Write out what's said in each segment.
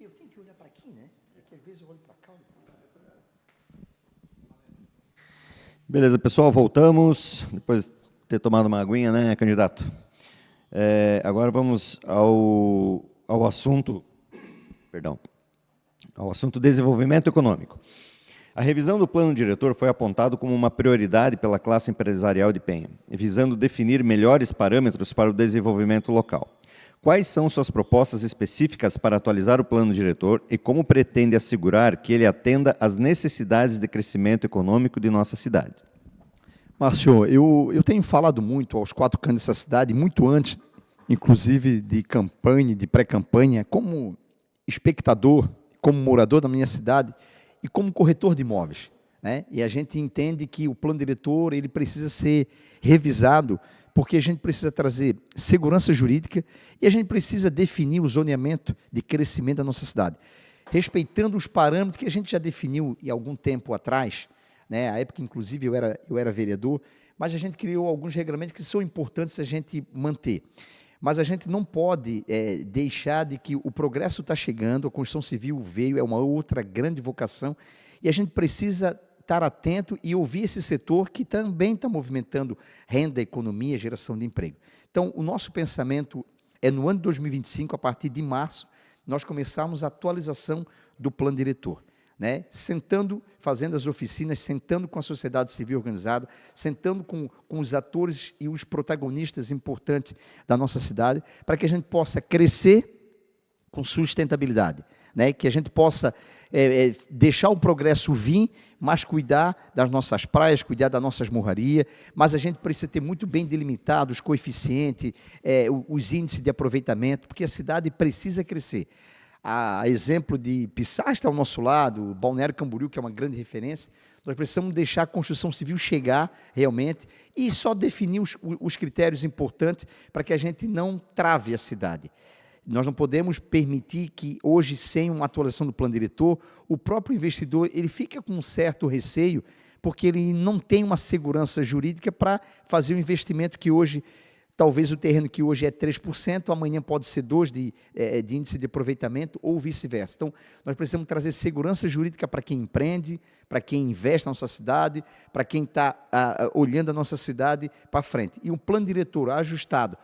Eu tenho que olhar para aqui, né? Porque às vezes eu olho para cá. Beleza, pessoal, voltamos. Depois de ter tomado uma aguinha, né, candidato? Agora vamos ao assunto, ao assunto desenvolvimento econômico. A revisão do plano diretor foi apontado como uma prioridade pela classe empresarial de Penha, visando definir melhores parâmetros para o desenvolvimento local. Quais são suas propostas específicas para atualizar o plano diretor e como pretende assegurar que ele atenda às necessidades de crescimento econômico de nossa cidade? Márcio, eu tenho falado muito aos 4 cantos dessa cidade, muito antes, inclusive, de campanha, de pré-campanha, como espectador, como morador da minha cidade e como corretor de imóveis, né? E a gente entende que o plano diretor ele precisa ser revisado, porque a gente precisa trazer segurança jurídica e a gente precisa definir o zoneamento de crescimento da nossa cidade, respeitando os parâmetros que a gente já definiu há algum tempo atrás, né? A época, inclusive, eu era vereador, mas a gente criou alguns regulamentos que são importantes a gente manter. Mas a gente não pode deixar de que o progresso está chegando, a construção civil veio, é uma outra grande vocação, e a gente precisa estar atento e ouvir esse setor que também está movimentando renda, economia, geração de emprego. Então, o nosso pensamento é no ano de 2025, a partir de março, nós começarmos a atualização do plano diretor, né? Sentando, fazendo as oficinas, sentando com a sociedade civil organizada, sentando com os atores e os protagonistas importantes da nossa cidade, para que a gente possa crescer com sustentabilidade, né? Que a gente possa deixar o progresso vir, mas cuidar das nossas praias, cuidar das nossas morrarias, mas a gente precisa ter muito bem delimitado os coeficientes, os índices de aproveitamento, porque a cidade precisa crescer. A exemplo de Piçás está ao nosso lado, Balneário Camboriú, que é uma grande referência, nós precisamos deixar a construção civil chegar realmente e só definir os critérios importantes para que a gente não trave a cidade. Nós não podemos permitir que hoje, sem uma atualização do plano diretor, o próprio investidor ele fica com um certo receio, porque ele não tem uma segurança jurídica para fazer o investimento que hoje, talvez o terreno que hoje é 3%, amanhã pode ser 2% de índice de aproveitamento ou vice-versa. Então, nós precisamos trazer segurança jurídica para quem empreende, para quem investe na nossa cidade, para quem está olhando a nossa cidade para frente. E um plano diretor ajustado,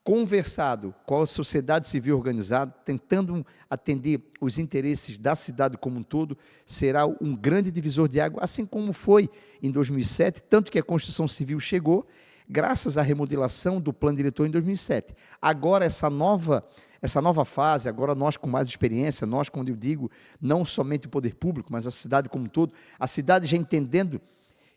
conversado com a sociedade civil organizada, tentando atender os interesses da cidade como um todo, será um grande divisor de água, assim como foi em 2007, tanto que a construção civil chegou, graças à remodelação do plano diretor em 2007. Agora, essa nova fase, agora nós com mais experiência, nós, quando eu digo, não somente o poder público, mas a cidade como um todo, a cidade já entendendo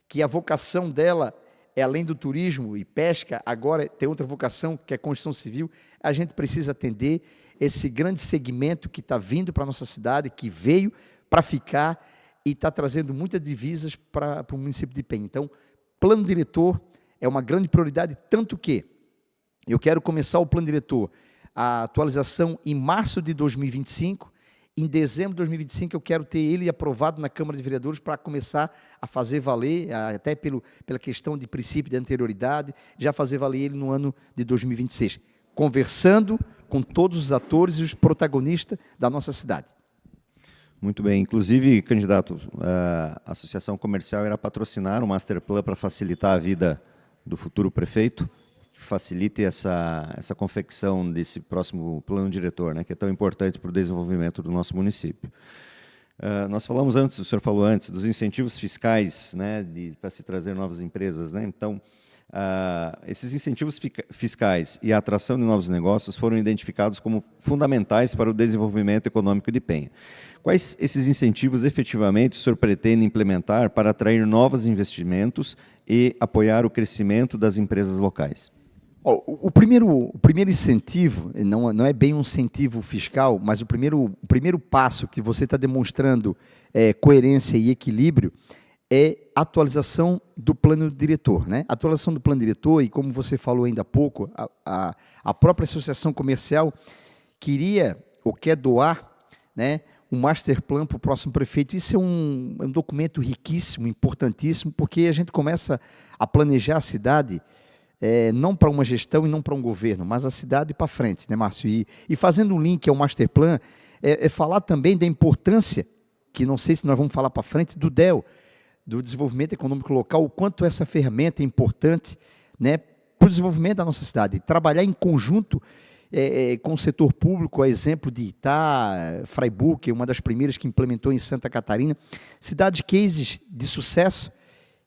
que a vocação dela é além do turismo e pesca, agora tem outra vocação, que é a construção civil, a gente precisa atender esse grande segmento que está vindo para a nossa cidade, que veio para ficar e está trazendo muitas divisas para o município de Penha. Então, plano diretor é uma grande prioridade, tanto que eu quero começar o plano diretor, a atualização em março de 2025, em dezembro de 2025 eu quero ter ele aprovado na Câmara de Vereadores para começar a fazer valer, até pela questão de princípio de anterioridade, já fazer valer ele no ano de 2026, conversando com todos os atores e os protagonistas da nossa cidade. Muito bem. Inclusive, candidato, a Associação Comercial irá patrocinar o Master Plan para facilitar a vida do futuro prefeito, que facilite essa confecção desse próximo plano diretor, né, que é tão importante para o desenvolvimento do nosso município. Nós falamos antes, o senhor falou antes, dos incentivos fiscais, né, para se trazer novas empresas, né? Então, esses incentivos fiscais e a atração de novos negócios foram identificados como fundamentais para o desenvolvimento econômico de Penha. Quais esses incentivos efetivamente o senhor pretende implementar para atrair novos investimentos e apoiar o crescimento das empresas locais? O primeiro incentivo, não é bem um incentivo fiscal, mas o primeiro passo que você está demonstrando coerência e equilíbrio é a atualização do plano diretor, né? A atualização do plano diretor, e como você falou ainda há pouco, a própria associação comercial queria ou quer doar, né, um master plan para o próximo prefeito. Isso é um documento riquíssimo, importantíssimo, porque a gente começa a planejar a cidade não para uma gestão e não para um governo, mas a cidade para frente, né, Márcio? E fazendo um link ao master plan, é falar também da importância, que não sei se nós vamos falar para frente, do DEL, do Desenvolvimento Econômico Local, o quanto essa ferramenta é importante, né, para o desenvolvimento da nossa cidade. Trabalhar em conjunto com o setor público, a exemplo de Itá, Freiburg, uma das primeiras que implementou em Santa Catarina, cidades cases de sucesso,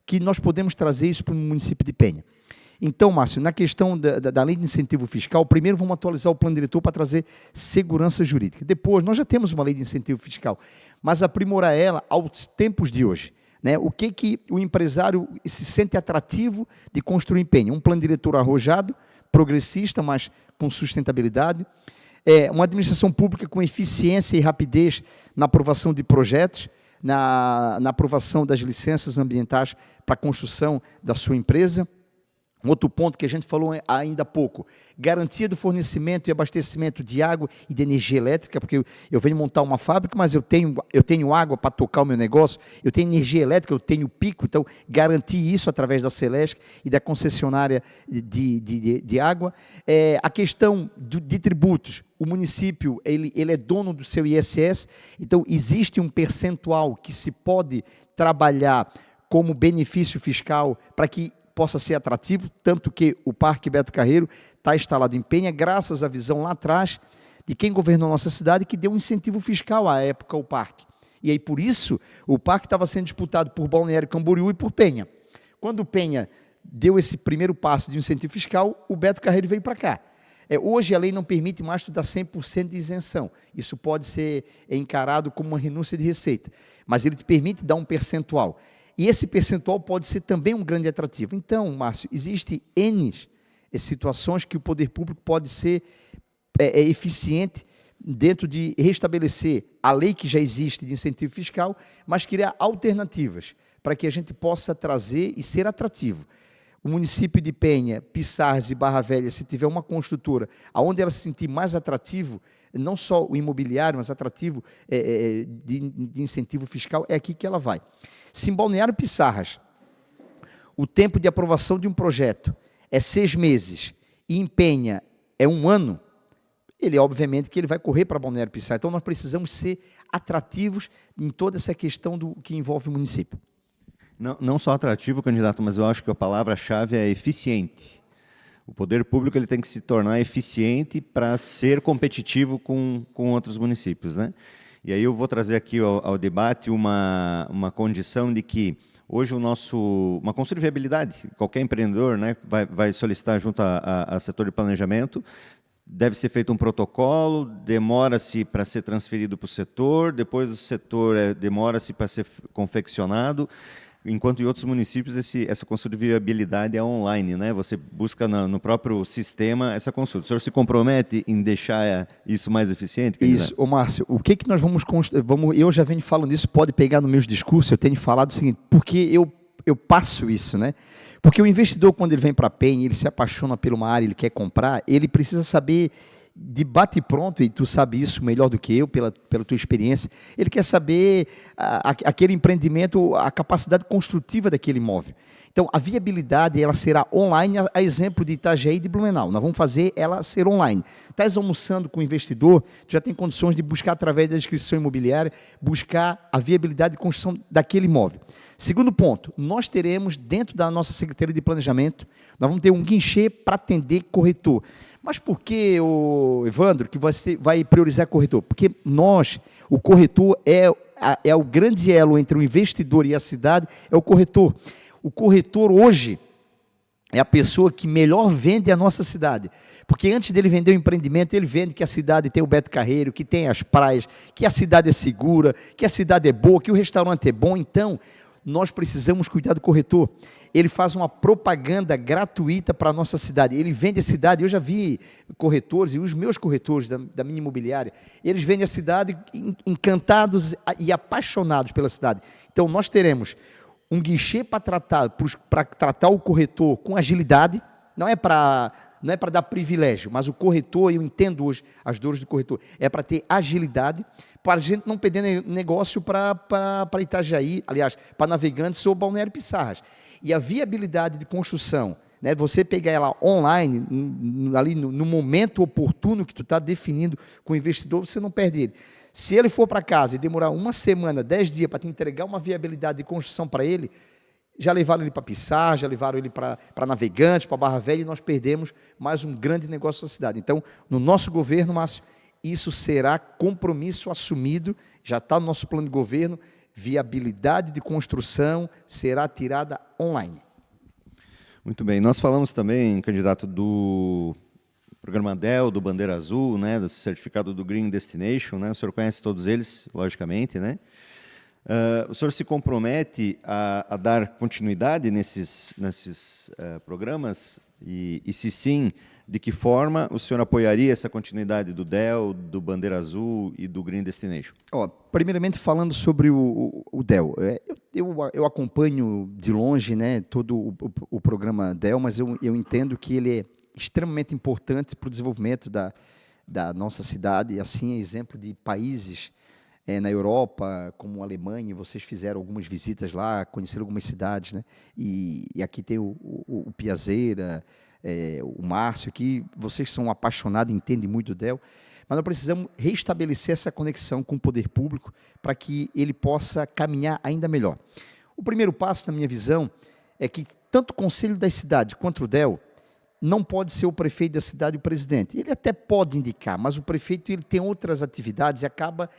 que nós podemos trazer isso para o município de Penha. Então, Márcio, na questão da lei de incentivo fiscal, primeiro vamos atualizar o plano diretor para trazer segurança jurídica. Depois, nós já temos uma lei de incentivo fiscal, mas aprimorar ela aos tempos de hoje. Né? O que o empresário se sente atrativo de construir em Penha? Um plano diretor arrojado, progressista, mas com sustentabilidade. Uma administração pública com eficiência e rapidez na aprovação de projetos, na aprovação das licenças ambientais para a construção da sua empresa. Outro ponto que a gente falou ainda há pouco, garantia do fornecimento e abastecimento de água e de energia elétrica, porque eu venho montar uma fábrica, mas eu tenho água para tocar o meu negócio, eu tenho energia elétrica, eu tenho pico, então garantir isso através da Celesc e da concessionária de água. A questão de tributos, o município ele é dono do seu ISS, então existe um percentual que se pode trabalhar como benefício fiscal para que possa ser atrativo, tanto que o Parque Beto Carreiro está instalado em Penha, graças à visão lá atrás de quem governou a nossa cidade, que deu um incentivo fiscal à época ao parque. E aí, por isso, o parque estava sendo disputado por Balneário Camboriú e por Penha. Quando o Penha deu esse primeiro passo de incentivo fiscal, o Beto Carreiro veio para cá. Hoje a lei não permite mais tu dar 100% de isenção. Isso pode ser encarado como uma renúncia de receita, mas ele te permite dar um percentual. E esse percentual pode ser também um grande atrativo. Então, Márcio, existem N situações que o poder público pode ser eficiente dentro de restabelecer a lei que já existe de incentivo fiscal, mas criar alternativas para que a gente possa trazer e ser atrativo. O município de Penha, Pissarras e Barra Velha, se tiver uma construtora onde ela se sentir mais atrativo, não só o imobiliário, mas atrativo de incentivo fiscal, é aqui que ela vai. Se em Balneário Pissarras, o tempo de aprovação de um projeto é 6 meses e em Penha é 1 ano, obviamente que ele vai correr para Balneário Pissarras. Então, nós precisamos ser atrativos em toda essa questão do que envolve o município. Não só atrativo, candidato, mas eu acho que a palavra-chave é eficiente. O poder público ele tem que se tornar eficiente para ser competitivo com outros municípios, né? E aí eu vou trazer aqui ao debate uma condição de que hoje uma consulta de viabilidade, qualquer empreendedor, né, vai solicitar junto a setor de planejamento, deve ser feito um protocolo, demora-se para ser transferido para o setor, depois o setor demora-se para ser confeccionado, enquanto em outros municípios essa consulta de viabilidade é online, né? Você busca no próprio sistema essa consulta. O senhor se compromete em deixar isso mais eficiente? Isso. Ô Márcio, o que nós vamos... Eu já venho falando isso, pode pegar nos meus discursos, eu tenho falado o seguinte, porque eu passo isso, né? Porque o investidor, quando ele vem para a Penha, ele se apaixona por uma área, ele quer comprar, ele precisa saber de bate pronto, e tu sabe isso melhor do que eu, pela tua experiência, ele quer saber aquele empreendimento, a capacidade construtiva daquele imóvel. Então, a viabilidade, ela será online, a exemplo de Itajaí e de Blumenau. Nós vamos fazer ela ser online. Estás almoçando com o investidor, tu já tem condições de buscar, através da inscrição imobiliária, buscar a viabilidade de construção daquele imóvel. Segundo ponto, nós teremos, dentro da nossa Secretaria de Planejamento, nós vamos ter um guichê para atender corretor. Mas por que, Evandro, que você vai priorizar corretor? Porque o corretor é o grande elo entre o investidor e a cidade, é o corretor. O corretor hoje é a pessoa que melhor vende a nossa cidade. Porque antes dele vender o empreendimento, ele vende que a cidade tem o Beto Carreiro, que tem as praias, que a cidade é segura, que a cidade é boa, que o restaurante é bom. Então, nós precisamos cuidar do corretor. Ele faz uma propaganda gratuita para a nossa cidade. Ele vende a cidade. Eu já vi corretores, e os meus corretores da minha imobiliária, eles vendem a cidade encantados e apaixonados pela cidade. Então, nós teremos um guichê para tratar o corretor com agilidade. Não é para dar privilégio, mas o corretor, eu entendo hoje as dores do corretor, é para ter agilidade, para a gente não perder negócio para Itajaí, aliás, para Navegantes ou Balneário Pissarras. E a viabilidade de construção, né, você pegar ela online, ali no momento oportuno que tu está definindo com o investidor, você não perde ele. Se ele for para casa e demorar 1 semana, 10 dias para te entregar uma viabilidade de construção para ele, já levaram ele para Pissar, já levaram ele para Navegantes, para Barra Velha, e nós perdemos mais um grande negócio da cidade. Então, no nosso governo, Márcio, isso será compromisso assumido, já está no nosso plano de governo, viabilidade de construção será tirada online. Muito bem. Nós falamos também, candidato, do programa DEL, do Bandeira Azul, né, do certificado do Green Destination, né, o senhor conhece todos eles, logicamente, né? O senhor se compromete a dar continuidade nesses programas? E se sim, de que forma o senhor apoiaria essa continuidade do DEL, do Bandeira Azul e do Green Destination? Primeiramente, falando sobre o DEL. Eu acompanho de longe, né, todo o programa DEL, mas eu entendo que ele é extremamente importante para o desenvolvimento da nossa cidade, assim, é exemplo de países na Europa, como a Alemanha. Vocês fizeram algumas visitas lá, conheceram algumas cidades, né? E aqui tem o Piazeira, o Márcio, que vocês são apaixonados, entendem muito do DEL, mas nós precisamos restabelecer essa conexão com o poder público para que ele possa caminhar ainda melhor. O primeiro passo, na minha visão, é que tanto o Conselho das Cidades quanto o DEL não pode ser o prefeito da cidade e o presidente. Ele até pode indicar, mas o prefeito ele tem outras atividades e acaba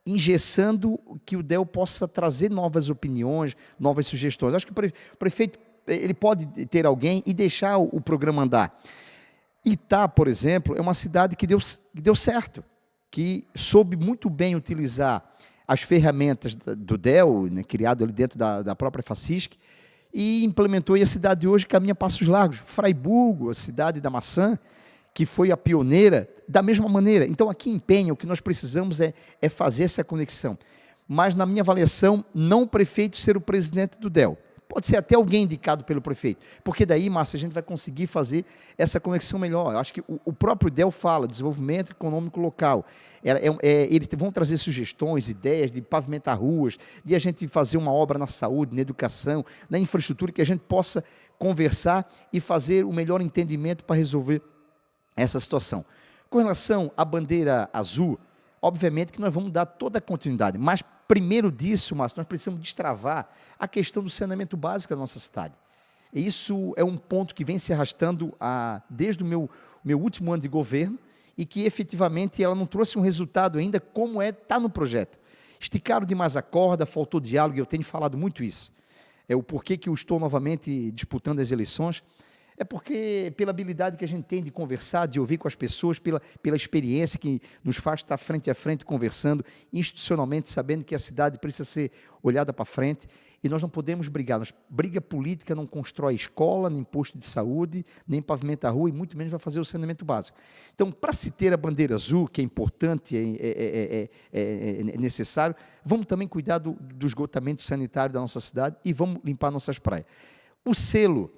engessando que o DEL possa trazer novas opiniões, novas sugestões. Acho que o prefeito ele pode ter alguém e deixar o programa andar. Itá, por exemplo, é uma cidade que deu certo, que soube muito bem utilizar as ferramentas do DEL, né, criado ali dentro da própria FACISC, e implementou, e a cidade de hoje caminha passos largos. Fraiburgo, a cidade da maçã, que foi a pioneira, da mesma maneira. Então, aqui em Penha, o que nós precisamos é fazer essa conexão. Mas, na minha avaliação, não o prefeito ser o presidente do DEL. Pode ser até alguém indicado pelo prefeito, porque daí, Márcio, a gente vai conseguir fazer essa conexão melhor. Eu acho que o próprio DEL fala, desenvolvimento econômico local. Eles vão trazer sugestões, ideias de pavimentar ruas, de a gente fazer uma obra na saúde, na educação, na infraestrutura, que a gente possa conversar e fazer o melhor entendimento para resolver essa situação. Com relação à bandeira azul, obviamente que nós vamos dar toda a continuidade, mas primeiro disso, Márcio, nós precisamos destravar a questão do saneamento básico da nossa cidade. E isso é um ponto que vem se arrastando desde o meu último ano de governo e que efetivamente ela não trouxe um resultado ainda como está no projeto. Esticaram demais a corda, faltou diálogo, e eu tenho falado muito isso. É o porquê que eu estou novamente disputando as eleições. É porque, pela habilidade que a gente tem de conversar, de ouvir com as pessoas, pela experiência que nos faz estar frente a frente conversando, institucionalmente, sabendo que a cidade precisa ser olhada para frente, e nós não podemos brigar. Briga política não constrói escola, nem posto de saúde, nem pavimenta a rua, e muito menos vai fazer o saneamento básico. Então, para se ter a bandeira azul, que é importante, é necessário, vamos também cuidar do esgotamento sanitário da nossa cidade e vamos limpar nossas praias. O selo,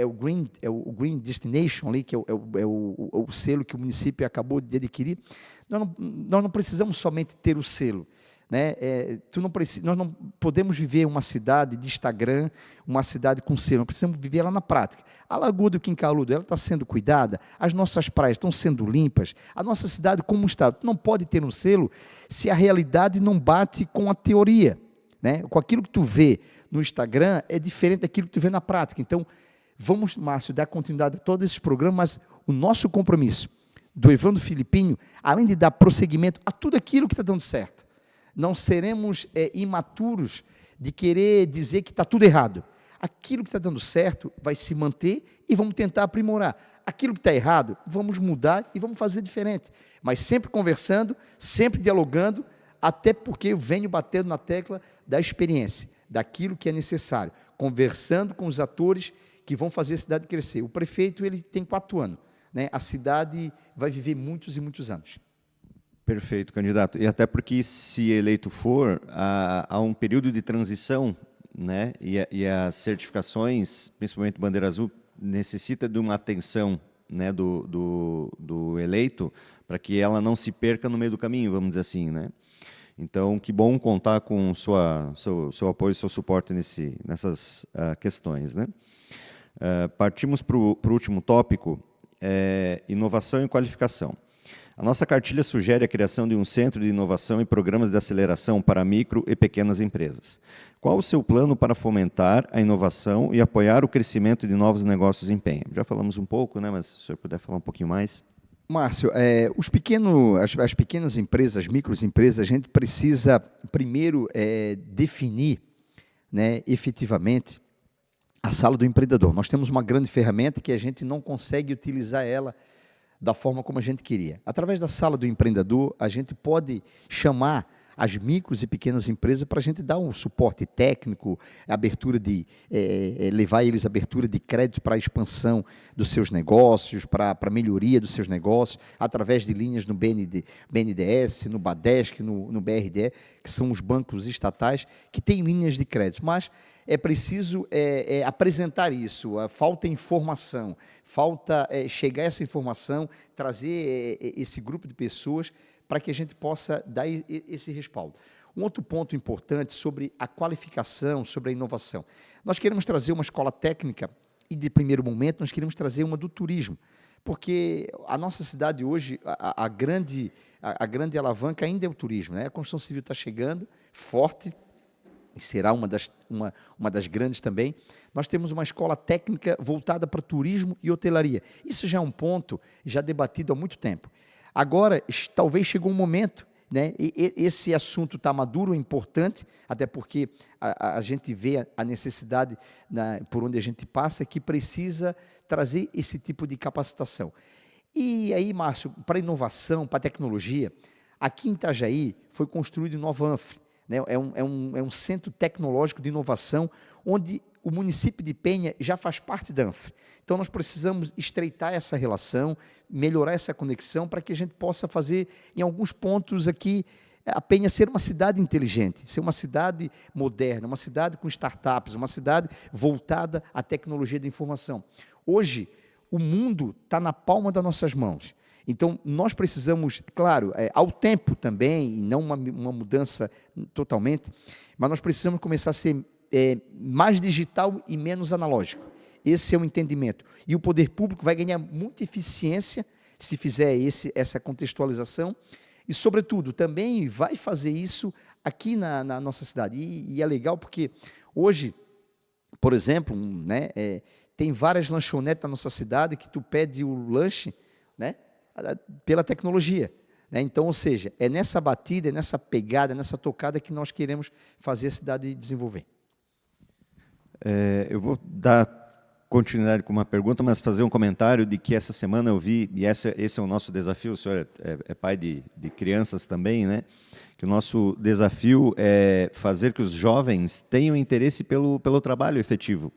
o Green Destination, ali, que é o selo que o município acabou de adquirir. Nós não precisamos somente ter o selo, né? Nós não podemos viver uma cidade de Instagram, uma cidade com selo, nós precisamos viver ela na prática. A Lagoa do Quincaludo, ela está sendo cuidada, as nossas praias estão sendo limpas, a nossa cidade como está. Não pode ter um selo se a realidade não bate com a teoria, né? Com aquilo que tu vê no Instagram é diferente daquilo que tu vê na prática. Então, vamos, Márcio, dar continuidade a todos esses programas, mas o nosso compromisso do Evandro Filipinho, além de dar prosseguimento a tudo aquilo que está dando certo, não seremos imaturos de querer dizer que está tudo errado. Aquilo que está dando certo vai se manter e vamos tentar aprimorar. Aquilo que está errado, vamos mudar e vamos fazer diferente. Mas sempre conversando, sempre dialogando, até porque eu venho batendo na tecla da experiência, daquilo que é necessário, conversando com os atores que vão fazer a cidade crescer. O prefeito ele tem 4 anos, né? A cidade vai viver muitos e muitos anos. Perfeito, candidato. E até porque, se eleito for, há um período de transição, né? E as certificações, principalmente Bandeira Azul, necessita de uma atenção, né, do eleito, para que ela não se perca no meio do caminho, vamos dizer assim, né? Então, que bom contar com seu apoio e seu suporte nessas questões, né? Partimos para o último tópico, inovação e qualificação. A nossa cartilha sugere a criação de um centro de inovação e programas de aceleração para micro e pequenas empresas. Qual o seu plano para fomentar a inovação e apoiar o crescimento de novos negócios em Penha? Já falamos um pouco, né, mas se o senhor puder falar um pouquinho mais. Márcio, as pequenas empresas, as microempresas, a gente precisa primeiro definir, né, efetivamente a sala do empreendedor. Nós temos uma grande ferramenta que a gente não consegue utilizar ela da forma como a gente queria. Através da sala do empreendedor, a gente pode chamar as micros e pequenas empresas para a gente dar um suporte técnico, abertura de levar eles a abertura de crédito para a expansão dos seus negócios, para a melhoria dos seus negócios, através de linhas no BNDES, no Badesc, no BRDE, que são os bancos estatais que têm linhas de crédito. Mas é preciso apresentar isso, falta informação, falta chegar essa informação, trazer esse grupo de pessoas para que a gente possa dar esse respaldo. Um outro ponto importante sobre a qualificação, sobre a inovação. Nós queremos trazer uma escola técnica e, de primeiro momento, nós queremos trazer uma do turismo, porque a nossa cidade hoje, a grande alavanca ainda é o turismo, né? A construção civil está chegando forte, e será uma das grandes também. Nós temos uma escola técnica voltada para turismo e hotelaria. Isso já é um ponto já debatido há muito tempo. Agora, talvez chegou um momento, né? Esse assunto está maduro, é importante, até porque a gente vê a necessidade por onde a gente passa, que precisa trazer esse tipo de capacitação. E aí, Márcio, para inovação, para tecnologia, aqui em Itajaí foi construído o Nova Anfre, né? É um centro tecnológico de inovação, onde o município de Penha já faz parte da Anfre. Então, nós precisamos estreitar essa relação, melhorar essa conexão, para que a gente possa fazer, em alguns pontos aqui, a Penha ser uma cidade inteligente, ser uma cidade moderna, uma cidade com startups, uma cidade voltada à tecnologia da informação. Hoje, o mundo está na palma das nossas mãos. Então, nós precisamos, claro, ao tempo também, e não uma mudança totalmente, mas nós precisamos começar a ser mais digital e menos analógico. Esse é o entendimento. E o poder público vai ganhar muita eficiência se fizer essa contextualização e, sobretudo, também vai fazer isso aqui na nossa cidade. E é legal porque hoje, por exemplo, né, tem várias lanchonetes na nossa cidade que tu pede o lanche, né, pela tecnologia. Né? Então, ou seja, é nessa batida, é nessa pegada, é nessa tocada que nós queremos fazer a cidade desenvolver. Eu vou dar continuidade com uma pergunta, mas fazer um comentário de que essa semana eu vi, e esse é o nosso desafio, o senhor é pai de crianças também, né? Que o nosso desafio é fazer que os jovens tenham interesse pelo trabalho efetivo.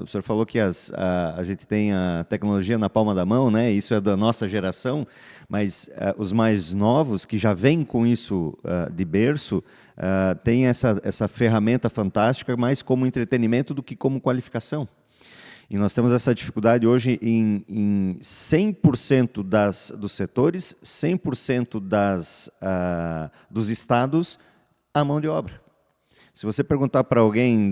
O senhor falou que a gente tem a tecnologia na palma da mão, né? Isso é da nossa geração, mas os mais novos, que já vêm com isso de berço, têm essa ferramenta fantástica mais como entretenimento do que como qualificação. E nós temos essa dificuldade hoje em 100% dos setores, 100% dos estados, a mão de obra. Se você perguntar para alguém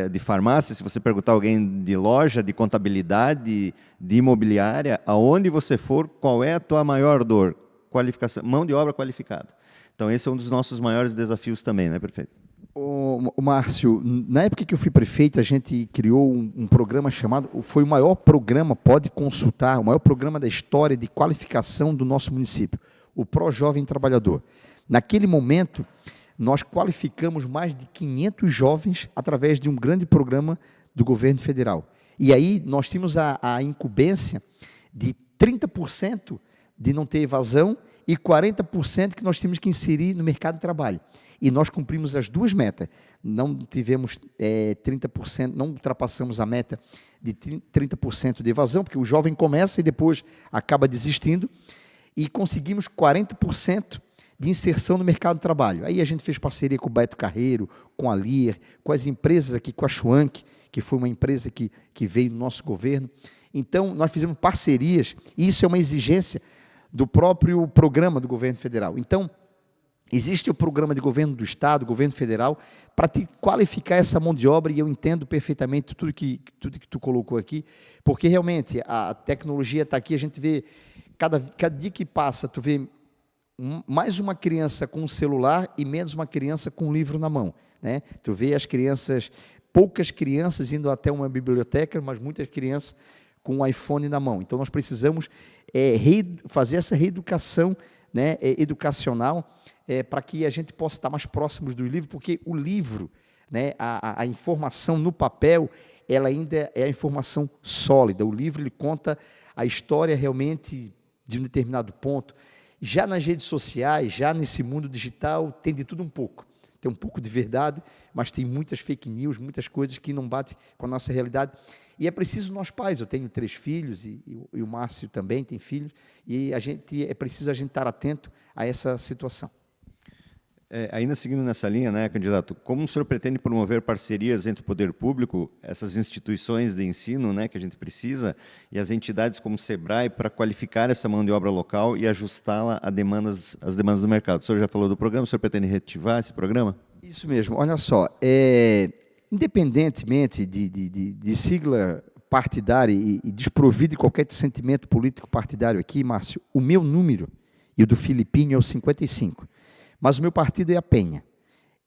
de farmácia, se você perguntar alguém de loja, de contabilidade, de imobiliária, aonde você for, qual é a tua maior dor? Qualificação, mão de obra qualificada. Então, esse é um dos nossos maiores desafios também, né, prefeito? O Márcio, na época que eu fui prefeito, a gente criou um programa chamado, foi o maior programa, pode consultar, o maior programa da história de qualificação do nosso município, o Pro Jovem Trabalhador. Naquele momento, nós qualificamos mais de 500 jovens através de um grande programa do governo federal. E aí nós tínhamos a incumbência de 30% de não ter evasão e 40% que nós tínhamos que inserir no mercado de trabalho. E nós cumprimos as duas metas. Não tivemos 30%, não ultrapassamos a meta de 30% de evasão, porque o jovem começa e depois acaba desistindo, e conseguimos 40% de inserção no mercado de trabalho. Aí a gente fez parceria com o Beto Carreiro, com a Lear, com as empresas aqui, com a Schwank, que foi uma empresa que veio no nosso governo. Então, nós fizemos parcerias, e isso é uma exigência do próprio programa do governo federal. Então, existe o programa de governo do Estado, governo federal, para te qualificar essa mão de obra, e eu entendo perfeitamente tudo que tu colocou aqui, porque realmente a tecnologia está aqui, a gente vê cada dia que passa, tu vê mais uma criança com um celular e menos uma criança com um livro na mão, né? Tu vê as crianças, poucas crianças indo até uma biblioteca, mas muitas crianças com um iPhone na mão. Então, nós precisamos fazer essa reeducação, né, educacional, para que a gente possa estar mais próximos do livro, porque o livro, né, a informação no papel, ela ainda é a informação sólida. O livro, ele conta a história realmente de um determinado ponto. Já nas redes sociais, já nesse mundo digital, tem de tudo um pouco. Tem um pouco de verdade, mas tem muitas fake news, muitas coisas que não batem com a nossa realidade. E é preciso nós pais, eu tenho 3 filhos, e o Márcio também tem filhos, e é preciso a gente estar atento a essa situação. Ainda seguindo nessa linha, né, candidato, como o senhor pretende promover parcerias entre o poder público, essas instituições de ensino, né, que a gente precisa, e as entidades como o SEBRAE, para qualificar essa mão de obra local e ajustá-la às demandas do mercado? O senhor já falou do programa, o senhor pretende reativar esse programa? Isso mesmo, olha só, independentemente de sigla partidária e desprovido de qualquer sentimento político partidário aqui, Márcio, o meu número e o do Filipinho é o 55. Mas o meu partido é a Penha.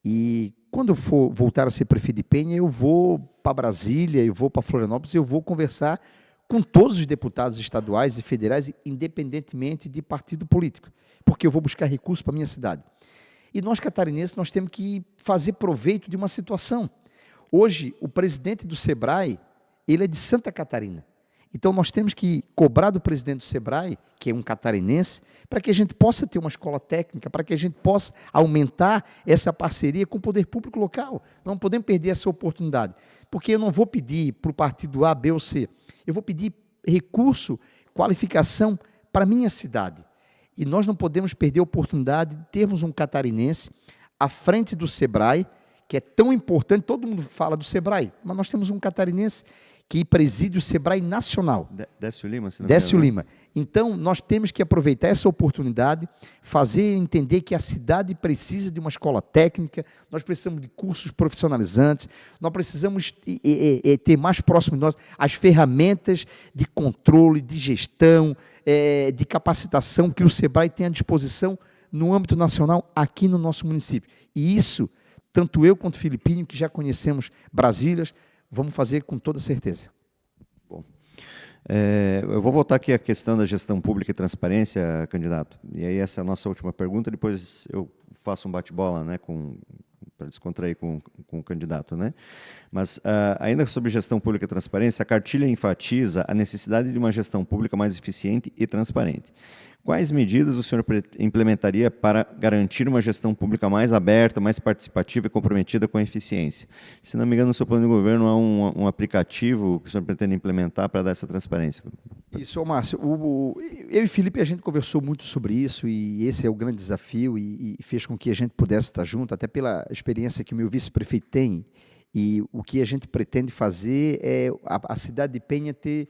E quando eu for voltar a ser prefeito de Penha, eu vou para Brasília, eu vou para Florianópolis, eu vou conversar com todos os deputados estaduais e federais, independentemente de partido político, porque eu vou buscar recursos para a minha cidade. E nós, catarinenses, nós temos que fazer proveito de uma situação. Hoje, o presidente do SEBRAE, ele é de Santa Catarina. Então, nós temos que cobrar do presidente do SEBRAE, que é um catarinense, para que a gente possa ter uma escola técnica, para que a gente possa aumentar essa parceria com o poder público local. Não podemos perder essa oportunidade, porque eu não vou pedir para o partido A, B ou C, eu vou pedir recurso, qualificação para a minha cidade. E nós não podemos perder a oportunidade de termos um catarinense à frente do SEBRAE, que é tão importante, todo mundo fala do SEBRAE, mas nós temos um catarinense que preside o SEBRAE Nacional. Décio Lima, se não Décio Lima. Então, nós temos que aproveitar essa oportunidade, fazer entender que a cidade precisa de uma escola técnica, nós precisamos de cursos profissionalizantes, nós precisamos ter mais próximo de nós as ferramentas de controle, de gestão, de capacitação que o SEBRAE tem à disposição no âmbito nacional aqui no nosso município. E isso, tanto eu quanto o Filipinho, que já conhecemos Brasília, vamos fazer com toda certeza. Bom, eu vou voltar aqui à questão da gestão pública e transparência, candidato. E aí essa é a nossa última pergunta, depois eu faço um bate-bola, né, para descontrair com o candidato, né? Mas ainda sobre gestão pública e transparência, a cartilha enfatiza a necessidade de uma gestão pública mais eficiente e transparente. Quais medidas o senhor implementaria para garantir uma gestão pública mais aberta, mais participativa e comprometida com a eficiência? Se não me engano, no seu plano de governo há um aplicativo que o senhor pretende implementar para dar essa transparência. Isso, Márcio. Eu e Felipe, a gente conversou muito sobre isso, e esse é o grande desafio, e fez com que a gente pudesse estar junto, até pela experiência que o meu vice-prefeito tem. E o que a gente pretende fazer é a cidade de Penha ter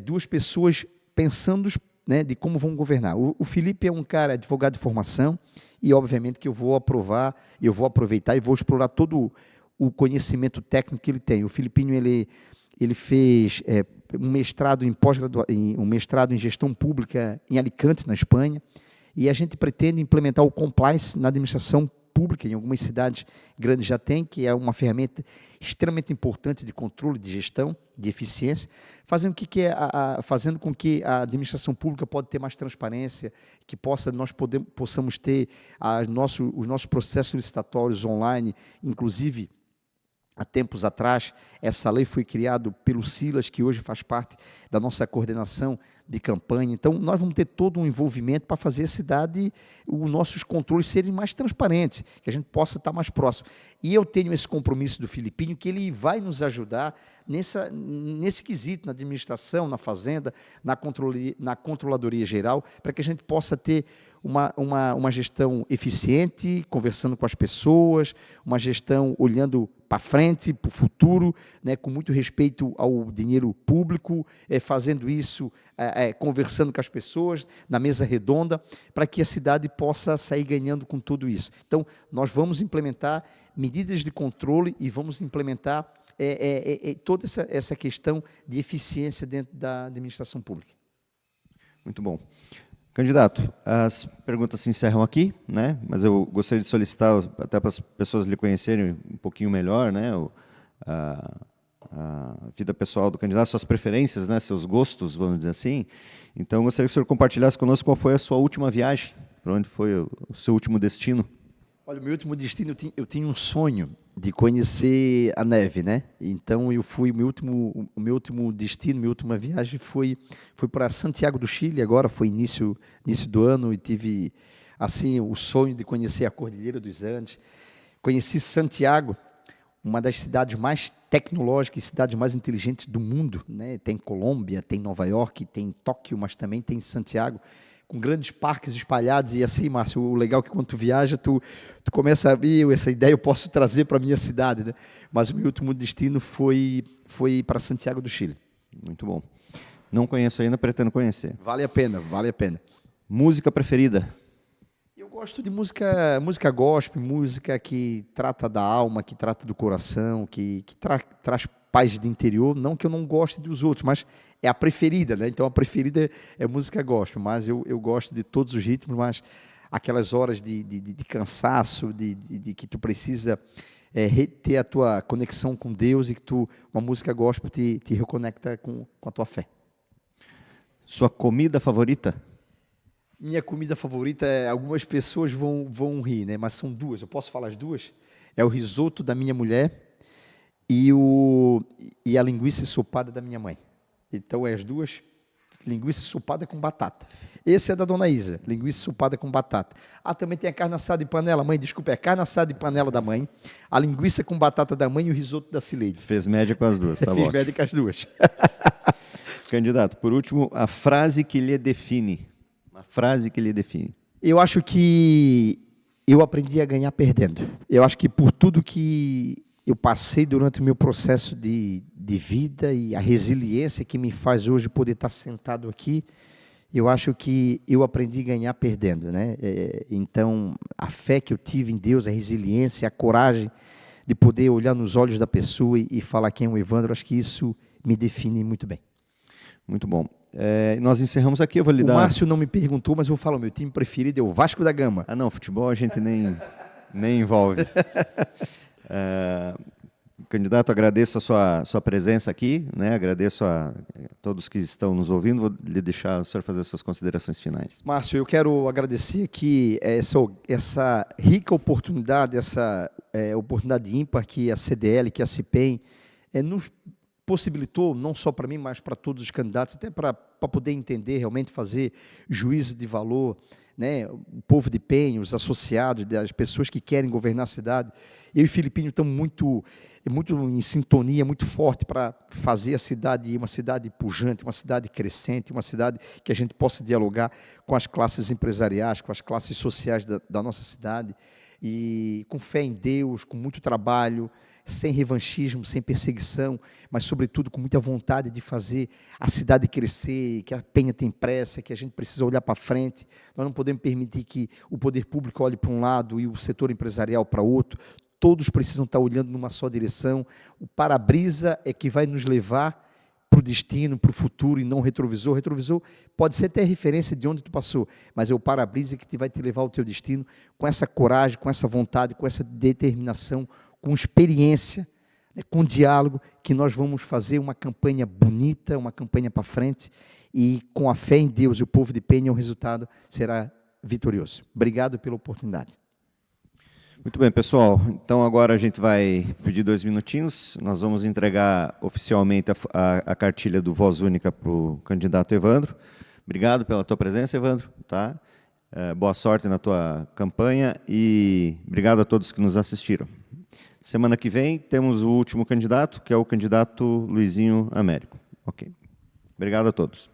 2 pessoas pensando, né, de como vão governar. O Felipe é um cara advogado de formação, e obviamente que eu vou aproveitar e vou explorar todo o conhecimento técnico que ele tem. O Filipinho, ele fez um mestrado em gestão pública em Alicante, na Espanha, e a gente pretende implementar o compliance na administração pública, em algumas cidades grandes já tem, que é uma ferramenta extremamente importante de controle, de gestão, de eficiência, fazendo com que a administração pública pode ter mais transparência, que possamos ter os nossos processos licitatórios online, inclusive. Há tempos atrás, essa lei foi criada pelo Silas, que hoje faz parte da nossa coordenação de campanha. Então, nós vamos ter todo um envolvimento para fazer a cidade, os nossos controles serem mais transparentes, que a gente possa estar mais próximo. E eu tenho esse compromisso do Filipinho, que ele vai nos ajudar nesse quesito, na administração, na fazenda, na controladoria geral, para que a gente possa ter uma gestão eficiente, conversando com as pessoas, uma gestão olhando para frente, para o futuro, né, com muito respeito ao dinheiro público, fazendo isso, conversando com as pessoas, na mesa redonda, para que a cidade possa sair ganhando com tudo isso. Então, nós vamos implementar medidas de controle e vamos implementar toda essa questão de eficiência dentro da administração pública. Muito bom. Candidato, as perguntas se encerram aqui, né? Mas eu gostaria de solicitar, até para as pessoas lhe conhecerem um pouquinho melhor, né? A vida pessoal do candidato, suas preferências, né? Seus gostos, vamos dizer assim. Então, eu gostaria que o senhor compartilhasse conosco qual foi a sua última viagem, para onde foi o seu último destino. Olha, o meu último destino, eu tinha um sonho de conhecer a neve, né? Então, o meu último destino, minha última viagem foi para Santiago do Chile, agora foi início do ano, e tive, assim, o sonho de conhecer a Cordilheira dos Andes. Conheci Santiago, uma das cidades mais tecnológicas e cidades mais inteligentes do mundo, né? Tem Colômbia, tem Nova York, tem Tóquio, mas também tem Santiago, com grandes parques espalhados. E assim, Márcio, o legal é que quando tu viaja, tu começa a ver essa ideia, eu posso trazer para a minha cidade, né? Mas o meu último destino foi para Santiago do Chile. Muito bom. Não conheço ainda, pretendo conhecer. Vale a pena, vale a pena. Música preferida? Eu gosto de música gospel, música que trata da alma, que trata do coração, que traz paz de interior. Não que eu não goste dos outros, mas é a preferida, né? Então a preferida é música gospel, mas eu gosto de todos os ritmos, mas aquelas horas de cansaço, de que tu precisa ter a tua conexão com Deus, e que uma música gospel te reconecta com a tua fé. Sua comida favorita? Minha comida favorita, algumas pessoas vão rir, né? Mas são duas. Eu posso falar as duas? É o risoto da minha mulher e a linguiça ensopada da minha mãe. Então, é as duas, linguiça ensopada com batata. Esse é da Dona Isa, linguiça ensopada com batata. Ah, também tem a carne assada de panela. Mãe, desculpa, é a carne assada de panela da mãe, a linguiça com batata da mãe e o risoto da Cileide. Fez média com as duas, tá bom. Fiz média com as duas. Candidato, por último, a frase que lhe define. Uma frase que lhe define. Eu acho que eu aprendi a ganhar perdendo. Eu acho que por tudo que eu passei durante o meu processo de vida e a resiliência que me faz hoje poder estar sentado aqui, eu acho que eu aprendi a ganhar perdendo, né? Então, a fé que eu tive em Deus, a resiliência, a coragem de poder olhar nos olhos da pessoa e falar quem é o Evandro, acho que isso me define muito bem. Muito bom. Nós encerramos aqui, eu vou lhe dar... O Márcio não me perguntou, mas eu vou falar, o meu time preferido é o Vasco da Gama. Ah, não, futebol a gente nem envolve. Candidato, agradeço a sua presença aqui, né? Agradeço a todos que estão nos ouvindo. Vou lhe deixar o senhor fazer as suas considerações finais. Márcio, eu quero agradecer aqui essa rica oportunidade, essa oportunidade ímpar que a CDL, que a CIPEM nos possibilitou, não só para mim, mas para todos os candidatos, até para poder entender, realmente fazer juízo de valor, né? O povo de Penha, os associados, as pessoas que querem governar a cidade. Eu e Filipinho estamos muito em sintonia, muito forte para fazer a cidade uma cidade pujante, uma cidade crescente, uma cidade que a gente possa dialogar com as classes empresariais, com as classes sociais da nossa cidade, e com fé em Deus, com muito trabalho, sem revanchismo, sem perseguição, mas, sobretudo, com muita vontade de fazer a cidade crescer, que a Penha tem pressa, que a gente precisa olhar para frente. Nós não podemos permitir que o poder público olhe para um lado e o setor empresarial para outro. Todos precisam estar olhando numa só direção. O para-brisa é que vai nos levar para o destino, para o futuro, e não o retrovisor. O retrovisor pode ser até referência de onde tu passou, mas é o para-brisa que vai te levar ao teu destino, com essa coragem, com essa vontade, com essa determinação, com experiência, né, com diálogo, que nós vamos fazer uma campanha bonita, uma campanha para frente, e com a fé em Deus e o povo de Penha, o resultado será vitorioso. Obrigado pela oportunidade. Muito bem, pessoal. Então, agora a gente vai pedir 2 minutinhos. Nós vamos entregar oficialmente a cartilha do Voz Única para o candidato Evandro. Obrigado pela tua presença, Evandro. Tá? Boa sorte na tua campanha e obrigado a todos que nos assistiram. Semana que vem temos o último candidato, que é o candidato Luizinho Américo. Ok. Obrigado a todos.